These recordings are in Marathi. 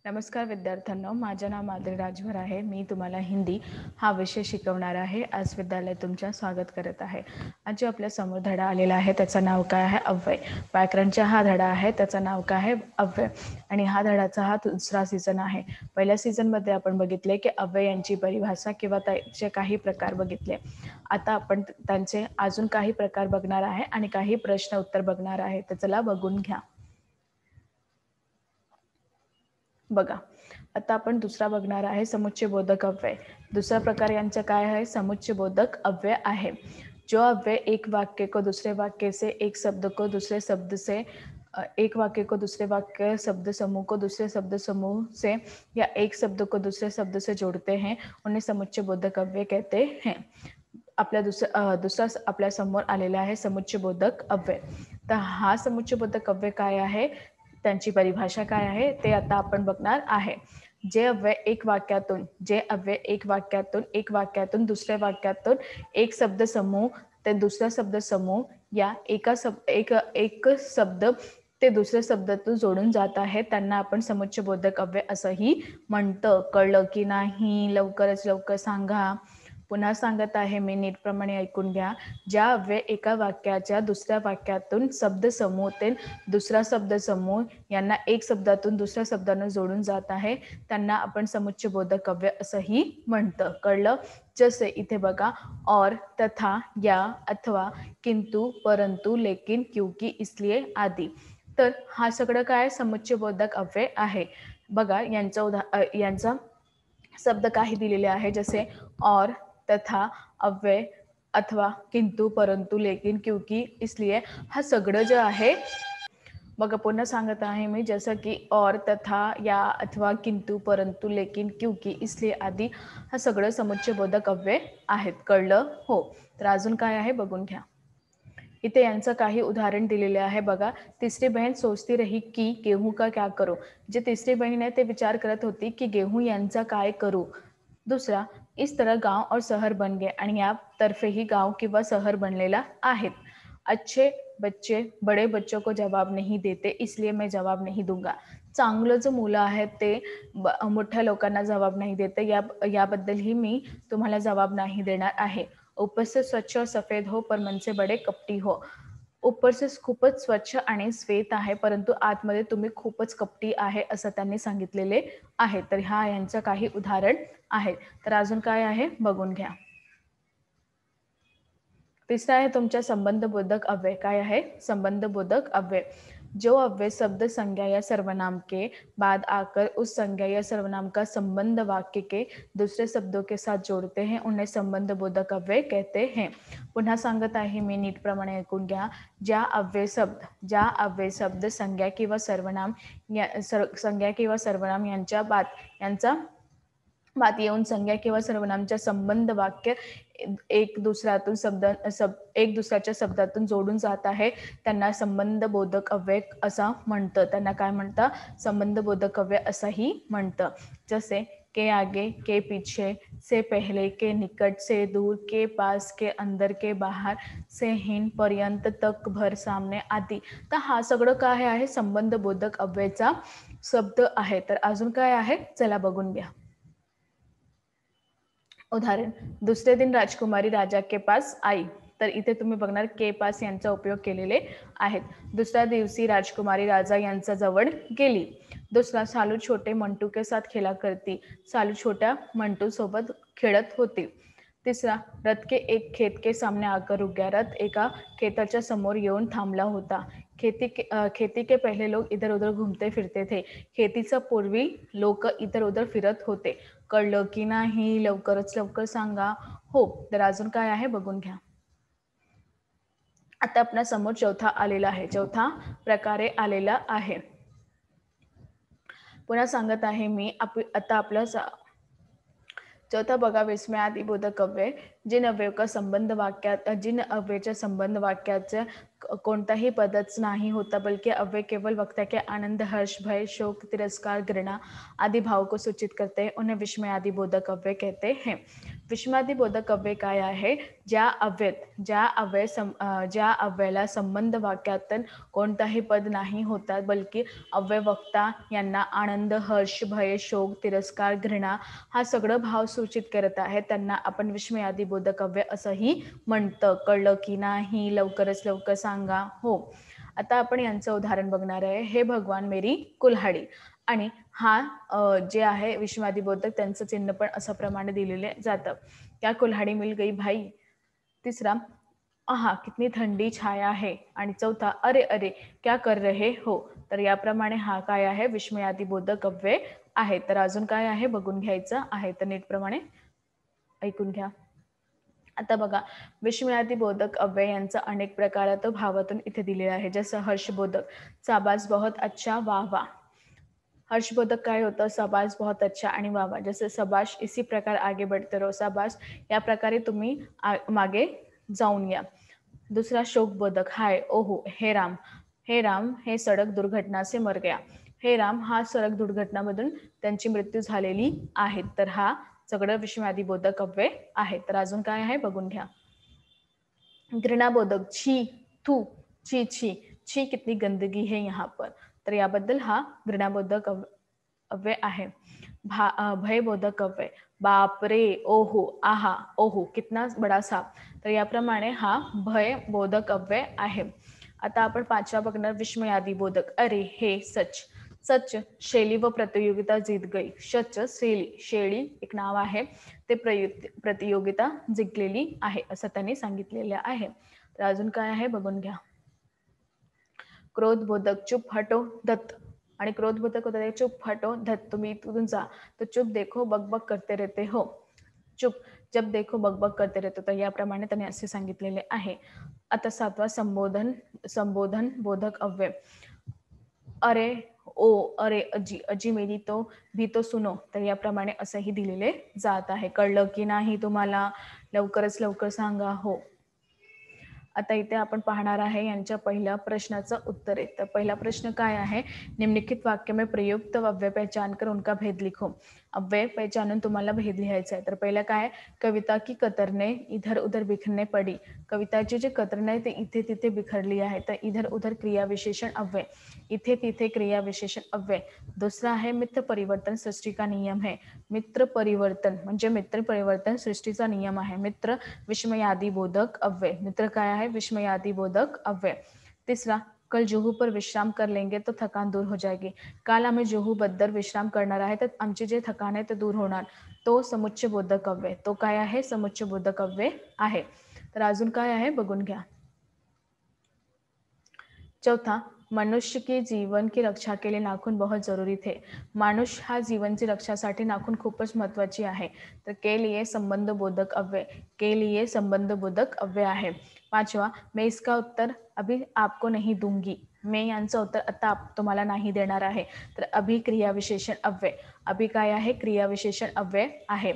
नमस्कार विद्यार्थ्यांनो, माझे नाव माधुरी राजभर आहे. मी तुम्हाला हिंदी हा विषय शिकवणार आहे. आज विद्यालय तुमचं स्वागत करत आहे. आज जो आपल्या समोर धडा आलेला आहे त्याचं नाव काय आहे? अव्यय. व्याकरणचा हा धडा आहे, त्याचं नाव काय आहे? अव्यय. आणि हा धडाचा हा दुसरा सीझन आहे. पहिल्या सीझनमध्ये आपण बघितले की अव्ययांची परिभाषा किंवा त्याचे काही प्रकार बघितले. आता आपण त्यांचे अजून काही प्रकार बघणार आहे आणि काही प्रश्न उत्तर बघणार आहे. तर चला बघून घ्या. बघा, आता आपण दुसरा बघणार आहे समुच्चयबोधक अव्यय. दूसरा प्रकार यांचा काय आहे? समुच्चयबोधक अव्यय आहे. जो अव्यय एक वाक्य को दूसरे वाक्य से, एक शब्द को दूसरे शब्द से, एक वाक्य को दूसरे वाक्य शब्द समूह को दूसरे शब्द समूह से या एक शब्द को दूसरे शब्द से जोड़ते हैं उन्हें समुच्चयबोधक अव्यय कहते हैं. आपल्या दुसरा आपल्या समोर आलेला आहे समुच्चयबोधक अव्यय. तर हा समुच्चयबोधक अव्यय काय आहे, त्यांची परिभाषा काय आहे ते आता आपण बघणार आहे. जे अव्यय एक वाक्यातून दुसऱ्या वाक्यातून एक शब्द समूह ते दुसरा शब्द समूह या एक शब्द ते दुसऱ्या शब्दातून जोडून जात आहे त्यांना आपण समुच्चयबोधक अव्यय असंही म्हणतं. कळलं की नाही? लवकरच लवकर सांगा. पुन्हा सांगत आहे मी, नीटप्रमाणे ऐकून घ्या. ज्या अव्यय एका वाक्याच्या दुसऱ्या वाक्यातून शब्द समूह ते दुसरा शब्द समूह यांना एक शब्दातून दुसऱ्या शब्दानं जोडून जात आहे त्यांना आपण समुच्चयबोधक अव्यय असंही म्हणतं. कळलं? जसे इथे बघा, और, तथा, या, अथवा, किंतु, परंतु, लेकिन, क्योंकि, इसलिए आदि. तर हा सगळं काय समुच्चयबोधक अव्यय आहे. बघा, यांचा शब्द काही दिलेले आहे, जसे और, तथा, अव्यय, अथवा, किंतु, परंतु, लेकिन, क्योंकि, इसलिए. हा सगळं जे आहे, बघा पुन्हा सांगत आहे मी, जसं की और, तथा, या, अथवा, किंतु, परंतु, लेकिन, क्योंकि, इसलिए आदि हा सगळं समुच्चयबोधक अव्यय आहेत. कळलं? हो. तर अजून काय आहे बघून घ्या. इथे यांचं काही उदाहरण दिलेले आहे. बघा, तीसरी बहन सोचती रही की गेहूं का क्या करो. जे तिसरी बहीण आहे ते विचार करत होती की गेहूं यांचा काय करू. दूसरा, इस तरह गांव और शहर बन गए. आणि या तर्फेही गांव किंवा शहर बनलेला आहेत. अच्छे बच्चे बड़े बच्चों को जवाब नहीं देते, इसलिए मैं जवाब नहीं दूंगा. चांगलं जो मुलं आहेत ते मोठ्या लोकांना जवाब नाही देते, याबद्दलही मी तुम्हाला जवाब नाही देणार आहे. ऊपर से स्वच्छ और सफेद हो पर मन से बड़े कपटी हो. ऊपर से खूपच स्वच्छ आणि श्वेत आहे, परंतु आतमध्ये तुम्ही खूपच कपटी आहे असं त्यांनी सांगितलेले आहे. तर हा यांचं काही उदाहरण आहे. तर अजून काय आहे बघून घ्या. तीसरा है तुमचा संबंधबोधक अव्यय. काय आहे? संबंधबोधक अव्यय. जो अव्यय शब्द, संज्ञा या सर्वनाम के बाद आकर उस संज्ञा या सर्वनाम का संबंध वाक्य के दूसरे शब्दों के साथ जोड़ते हैं उन्हें संबंधबोधक अव्यय कहते हैं. पुन्हा सांगत आहे मी, नीटप्रमाणे ऐकून घ्या. ज्या अव्यय शब्द संज्ञा किंवा सर्वनाम यांचा बात येऊन संज्ञा किंवा सर्वनामच्या संबंध वाक्य एक दुसऱ्याच्या शब्दातून जोडून जात आहे त्यांना संबंधबोधक अव्यय असं म्हणतं. त्यांना काय म्हणतं? संबंधबोधक अव्यय असंही म्हणतं. जसे के आगे, के पीछे, से पहले, के निकट, से दूर, के पास, के अंदर, के बाहर, से हिन, पर्यंत, तक, भर, सामने आदि. तर हा सगळं काय आहे? संबंधबोधक अव्ययचा शब्द आहे. तर अजून काय आहे चला बघून घ्या. उदाहरण, दूसरे दिन राजकुमारी राजा के पास आई. तर इथे तुम्ही बघणार के पास यांचा उपयोग केलेले आहेत. दुसऱ्या दिवशी राजकुमारी राजा यांच्या जवळ गेली. दुसरा, सालू छोटे मंटू के साथ खेळा करती. सालू छोट्या मंटू सोबत खेळत होती. तिसरा, रथ के एक खेत के सामने आकर रुक गया. रथ एका खेताच्या समोर येऊन थांबला होता. खेती के पहले लोग इधर उधर घूमते फिरते थे. खेतीचा पूर्वी लोक इधर उधर फिरत होते. कळलं की नाही? लवकरच लवकर सांगा. हो. तर अजून काय आहे बघून घ्या. आता आपल्या समोर चौथा प्रकारे आलेला आहे. पुन्हा सांगत आहे मी, आता आपलं चौथा बघा, विस्मयादिबोधक अव्यय. जिन अव्ययच्या संबंध वाक्याचा कोणताही पदच नाही होता, बल्कि अव्यय केवल वक्ता के आनंद, हर्ष, भय, शोक, तिरस्कार, घृणा आदि भाव को सूचित करते हैं उन्हें विस्मयादिबोधक अव्यय कहते हैं. विषमादिबोधक अव्यय काय आहे? ज्या अव्ययाला संबंध वाक्यातून कोणताही पद नाही होता, बल्कि अव्यय वक्ता यांना आनंद, हर्ष, भय, शोक, तिरस्कार, घृणा हा सगळं भाव सूचित करत आहे, त्यांना आपण विस्मयादिबोधक अव्यय असंही म्हणतं. कळलं की नाही? लवकरच लवकर सांगा. हो. आता आपण यांचं उदाहरण बघणार आहे. हे भगवान मेरी कुल्हाडी. आणि हा जे आहे विस्मयादिबोधक त्यांचं चिन्ह पण अशा प्रमाणे दिलेले जातं. क्या कुल्हाड़ी मिल गई भाई. तिसरा, आहा कितनी थंडी छाया है. आणि चौथा, अरे अरे क्या कर रहे हो. तर याप्रमाणे हा काय आहे? विस्मयादिबोधक अव्यय आहे. तर अजून काय आहे बघून घ्यायचं आहे, तर नीटप्रमाणे ऐकून घ्या. आता बघा, विस्मयादिबोधक अव्यय यांचा अनेक प्रकारात भावातून इथे दिलेला आहे. जसं हर्षबोधक, शाबाश बहुत अच्छा, वाह वाह. हर्षबोधक काय होतं? शाबाश बहुत अच्छा आणि वाह वाह. जसं शाबाश इसी प्रकार आगे बढ़ते रहो, शाबाश या प्रकारे तुम्ही मागे जाऊन या. दूसरा शोकबोधक, हाय, ओहो, हे राम. हे राम हे सडक दुर्घटना से मर गया. हे राम हा सडक दुर्घटनामधून त्यांची मृत्यू झालेली आहे. तर हा सगळं विस्मयादिबोधक अव्यय आहे. तर अजून काय आहे बघून घ्या. घृणाबोधक, छी, थू, छी छी, छी कितनी गंदगी है यहाँ पर. तर याबद्दल हा घृणाबोधक अव्यय आहे. भयबोधक अव्यय, बाप रे, ओहो, आहा, ओहो कितना बडा साप. तर याप्रमाणे हा भयबोधक अव्यय आहे. आता आपण पाचवा बघणार विस्मयादिबोधक. अरे, हे, सच. सच शैली व प्रतियोगिता जीत गई. सच शेळी एक नाव आहे, ते प्रतियोगिता जिंकलेली आहे असं त्यांनी सांगितलेलं आहे. तर अजून काय आहे बघून घ्या. क्रोधबोधक, चुप हटो धत. आणि क्रोधबोधक होता है चुप हटो धत. तुम्ही इथून जा. तो चुप देखो बकबक करते रहते हो. चुप जब देखो बकबक करते रहते. तर याप्रमाणे त्यांनी असे सांगितलेले आहे. आता सातवा संबोधन बोधक अव्यय. अरे, ओ, अरे, अजी, अजी मेरी तो भी तो सुनो. तर याप्रमाणे असंही दिलेले जात आहे. कळलं की नाही तुम्हाला? लवकरच लवकर सांगा. हो. आता इथे आपण पाहणार आहे यांच्या पहिल्या प्रश्नाचं उत्तर आहे. तर पहिला प्रश्न काय आहे? निम्नलिखित वाक्य में प्रयुक्त अव्यय पहचान कर उनका भेद लिखो. अव्यय पहचानून तुम्हाला भेद लिहायचा आहे. तर पहिलं काय? कविता की कतरने इधर उधर बिखरने पडी. कविताची जी कतरणे आहे ते इथे तिथे बिखरली आहे. तर इधर उधर क्रिया विशेषण अव्यय, इथे तिथे क्रिया विशेषण अव्यय. दुसरा आहे मित्र परिवर्तन सृष्टि का नियम है. मित्र परिवर्तन म्हणजे मित्र परिवर्तन सृष्टीचा नियम आहे. मित्र विस्मयादिबोधक अव्यय. मित्र काय आहे? विस्मयादिबोधक अव्यय. तीसरा, कल जुहू पर विश्राम कर लेंगे तो थकान दूर हो जाएगी. काल आम्ही जुहू बद्दल विश्राम करणार आहे तर आमची जे थकान आहे ते दूर होणार. तो समुच्चय बोधक अव्यय. तो काय आहे? समुच्चय बोधक अव्यय आहे. तर अजून काय आहे बघून घ्या. चौथा, मनुष्य के जीवन की रक्षा के लिए नाखून बहुत जरूरी थे. मानुष हा जीवनची रक्षासाठी नाखून खूपच महत्वाची आहे. तर के लिए संबंध बोधक अव्यय. के लिए संबंध बोधक अव्यय आहे. पाचवा, मैं इसका उत्तर अभी आपको नहीं दूंगी. मैं यांचं उत्तर आता तुम्हाला नाही देणार आहे. तर अभी क्रिया विशेषण अव्यय. अभी काय आहे? क्रिया विशेषण अव्यय आहे.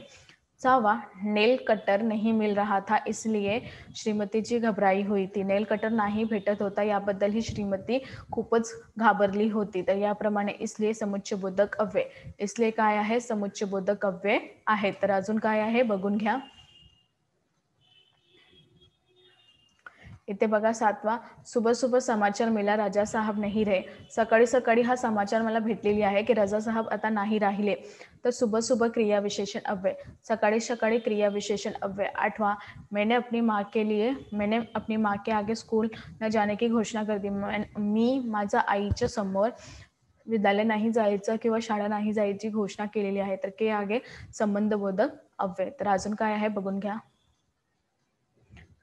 सहावा, नेल कटर नहीं मिल रहा था इसलिए श्रीमती जी घबराई हुई थी. नेल कटर नाही भेटत होता याबद्दल ही श्रीमती खूपच घाबरली होती. तर याप्रमाणे इसलिए समुच्चय बोधक अव्यय. इसलिए काय आहे? समुच्चय बोधक अव्यय आहे. तर अजून काय आहे बघून घ्या. इथे बघा सातवा, सुबह सुबह समाचार मिला राजा साहब नहीं रहे. सकाळी सकाळी हा समाचार मला भेटलेली आहे की राजा साहब आता नाही राहिले. तर सुबह सुबह क्रिया विशेषण अव्यय. सकाळी सकाळी क्रिया विशेषण अव्यय. आठवां, मैंने अपनी माँ के आगे स्कूल न जाने की घोषणा कर दी. मी माझ्या आईच्या समोर विद्यालय नाही जायचं किंवा शाळा नाही जायची घोषणा केलेली आहे. तर के आगे संबंधबोधक अव्यय. तर अजून काय आहे बघून घ्या.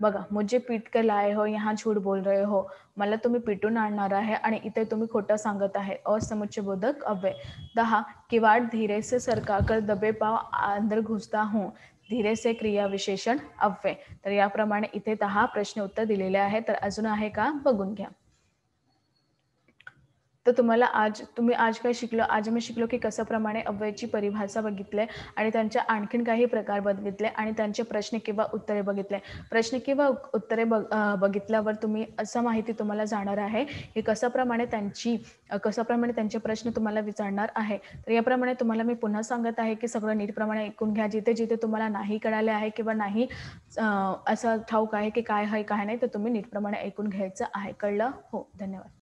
बघा, मुझे पीट कर लाए हो, यहाँ झूठ बोल रहे हो. मला तुम्ही पिटून आणणार आहे आणि इथे तुम्ही खोटं सांगत आहे. असमुच्चय बोधक अव्यय. 10, किवाड़ धीरे से सरकाकर दबे पाव अंदर घुसता हूँ. धीरे से क्रिया विशेषण अव्यय. तर याप्रमाणे इथे 10 प्रश्न उत्तर दिलेले आहे. तर अजून आहे का बघून घ्या. तर तुम्ही आज काय शिकलो? आज मी शिकलो की कशाप्रमाणे अव्ययाची परिभाषा बघितली आणि त्यांच्या आणखीन काही प्रकार बघितले आणि त्यांचे प्रश्न किंवा उत्तरे बघितले. प्रश्न किंवा उत्तरे बघितल्यावर असं माहिती तुम्हाला जाणार आहे की कशाप्रमाणे त्यांचे प्रश्न तुम्हाला विचारणार आहे. तर याप्रमाणे तुम्हाला मी पुन्हा सांगत आहे की सगळं नीटप्रमाणे ऐकून घ्या. जिथे तुम्हाला नाही कळाले आहे किंवा नाही असं ठाऊक आहे की काय आहे काय नाही, तर तुम्ही नीटप्रमाणे ऐकून घ्यायचं आहे. कळलं? हो, धन्यवाद.